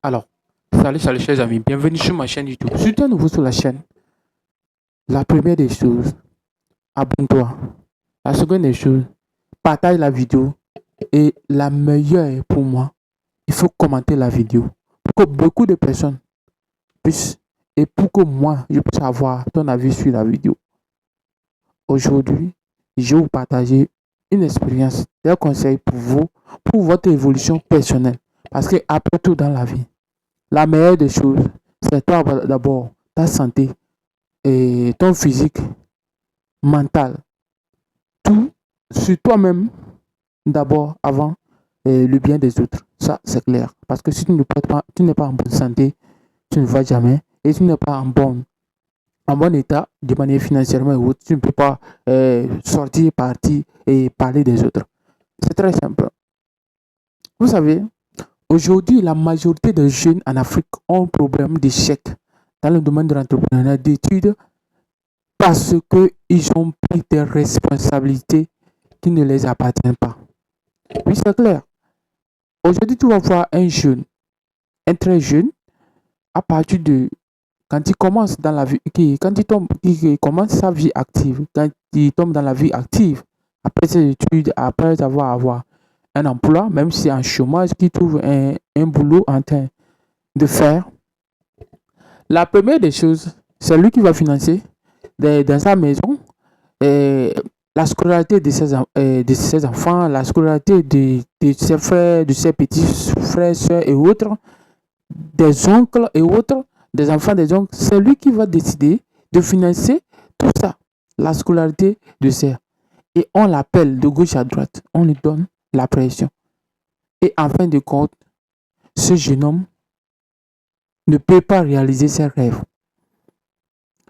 Alors, salut chers amis, bienvenue sur ma chaîne YouTube. Si tu es nouveau sur la chaîne, la première des choses, abonne-toi. La seconde des choses, partage la vidéo. Et la meilleure pour moi, il faut commenter la vidéo pour que beaucoup de personnes puissent et pour que moi, je puisse avoir ton avis sur la vidéo. Aujourd'hui, je vais vous partager une expérience, des conseils pour vous, pour votre évolution personnelle. Parce que après tout dans la vie, la meilleure des choses, c'est toi d'abord, ta santé et ton physique, mental, tout sur toi-même d'abord avant le bien des autres. Ça, c'est clair. Parce que si tu n'es pas en bonne santé, tu ne vas jamais. Et tu n'es pas en bon état, de manière financièrement et autre, tu ne peux pas sortir, partir et parler des autres. C'est très simple. Vous savez, aujourd'hui, la majorité des jeunes en Afrique ont un problème d'échec dans le domaine de l'entrepreneuriat, d'études, parce qu'ils ont pris des responsabilités qui ne les appartiennent pas. Oui, c'est clair. Aujourd'hui, tu vas voir un jeune, un très jeune, à partir de quand il commence dans la vie, quand il tombe, il commence sa vie active, quand il tombe dans la vie active, après ses études, après avoir un emploi, même si en chômage, qu'il trouve un boulot en train de faire, la première des choses, c'est lui qui va financer dans sa maison la scolarité de ses enfants, la scolarité de ses frères, de ses petits frères, soeurs et autres, des oncles et autres, des enfants des oncles. C'est lui qui va décider de financer tout ça, la scolarité de ses. Et on l'appelle de gauche à droite, on lui donne la pression. Et en fin de compte, ce jeune homme ne peut pas réaliser ses rêves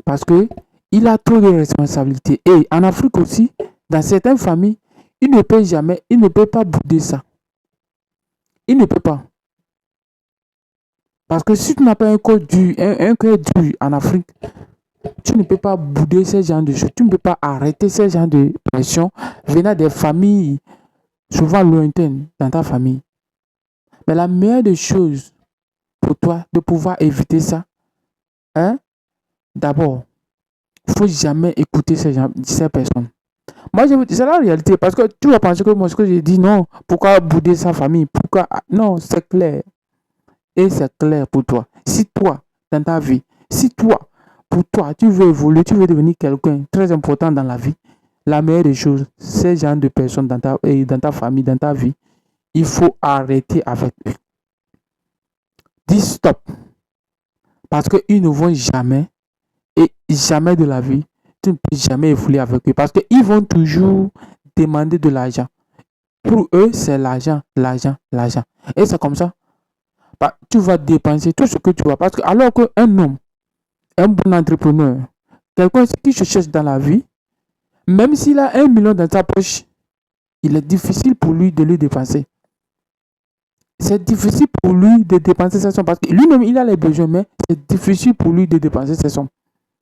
parce que il a trop de responsabilités. Et en Afrique aussi, dans certaines familles, il ne peut jamais, il ne peut pas bouder ça. Il ne peut pas. Parce que si tu n'as pas un cœur dur, un cœur dur en Afrique, tu ne peux pas bouder ces gens de choses. Tu ne peux pas arrêter ces gens de pression venant des familles souvent lointaines dans ta famille. Mais la meilleure des choses pour toi de pouvoir éviter ça, hein, d'abord, il ne faut jamais écouter ces personnes. Moi, c'est la réalité parce que tu vas penser que moi, ce que j'ai dit, non, pourquoi bouder sa famille? Pourquoi? Non, c'est clair. Et c'est clair pour toi. Si toi, dans ta vie, si toi, pour toi, tu veux évoluer, tu veux devenir quelqu'un très important dans la vie, la meilleure des choses, ces gens de personnes dans ta famille, dans ta vie, il faut arrêter avec eux. Dis stop. Parce qu'ils ne vont jamais, et jamais de la vie, tu ne peux jamais évoluer avec eux. Parce qu'ils vont toujours demander de l'argent. Pour eux, c'est l'argent, l'argent, l'argent. Et c'est comme ça. Bah, tu vas dépenser tout ce que tu vas. Parce que alors qu'un homme, un bon entrepreneur, quelqu'un qui se cherche dans la vie, même s'il a 1 million dans sa poche, il est difficile pour lui de le dépenser. C'est difficile pour lui de dépenser ses sommes parce que lui-même, il a les besoins, mais c'est difficile pour lui de dépenser ses sommes.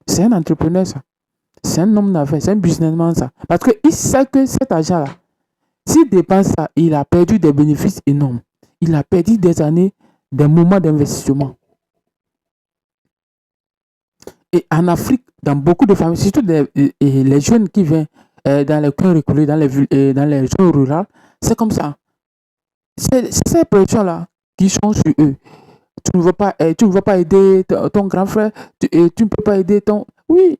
C'est un entrepreneur, ça. C'est un homme d'affaires, c'est un businessman, ça. Parce qu'il sait que cet argent-là, s'il dépense ça, il a perdu des bénéfices énormes. Il a perdu des années, des moments d'investissement. Et en Afrique, dans beaucoup de familles, surtout les jeunes qui viennent dans les coins reculés, dans les villes, dans les zones rurales, c'est comme ça. C'est ces pressions-là qui sont sur eux. Tu ne veux pas aider ton grand frère, tu ne peux pas aider ton... Oui,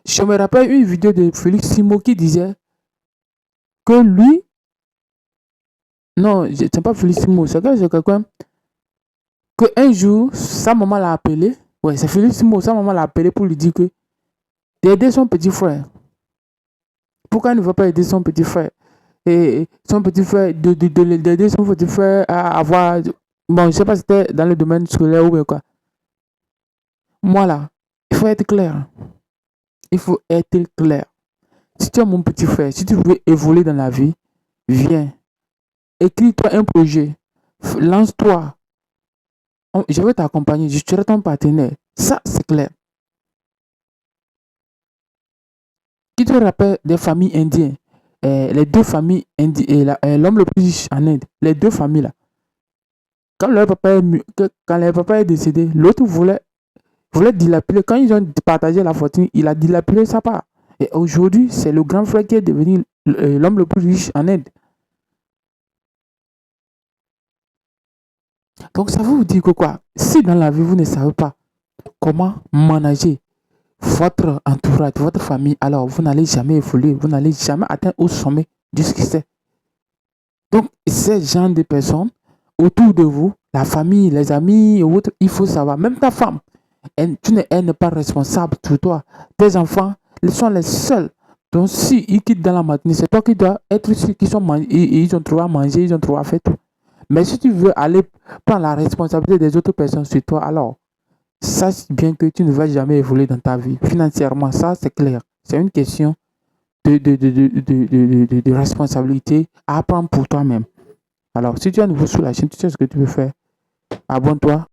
je me rappelle une vidéo de Félix Simo qui disait que lui, non, ce n'est pas Félix Simo, c'est quelqu'un que un jour, sa maman l'a appelé. Ouais, c'est Félix Simo, sa maman l'a appelé pour lui dire que d'aider son petit frère. Pourquoi il ne veut pas aider son petit frère? Et son petit frère, d'aider son petit frère à avoir... Bon, je ne sais pas si c'était dans le domaine scolaire ou quoi. Moi là, il faut être clair. Il faut être clair. Si tu es mon petit frère, si tu veux évoluer dans la vie, viens. Écris-toi un projet. Lance-toi. Je vais t'accompagner. Je serai ton partenaire. Ça, c'est clair. Qui te rappelle des familles indiennes? Les deux familles indiennes, l'homme le plus riche en Inde, les deux familles là. Quand leur papa est décédé, l'autre voulait dilapider. Quand ils ont partagé la fortune, il a dilapidé sa part. Et aujourd'hui, c'est le grand frère qui est devenu l'homme le plus riche en Inde. Donc ça veut vous dire que quoi? Si dans la vie, vous ne savez pas comment manager votre entourage, votre famille, alors vous n'allez jamais évoluer, vous n'allez jamais atteindre au sommet du succès. Donc, ces gens de personnes autour de vous, la famille, les amis et autres, il faut savoir, même ta femme, elle n'est pas responsable sur toi. Tes enfants, ils sont les seuls. Donc, si ils quittent dans la matinée, c'est toi qui dois être sûr qu'ils ils ont trouvé à manger, ils ont trouvé à faire tout. Mais si tu veux aller prendre la responsabilité des autres personnes sur toi, alors, sache bien que tu ne vas jamais évoluer dans ta vie. Financièrement, ça, c'est clair. C'est une question de responsabilité à prendre pour toi-même. Alors, si tu es nouveau sur la chaîne, tu sais ce que tu peux faire. Abonne-toi.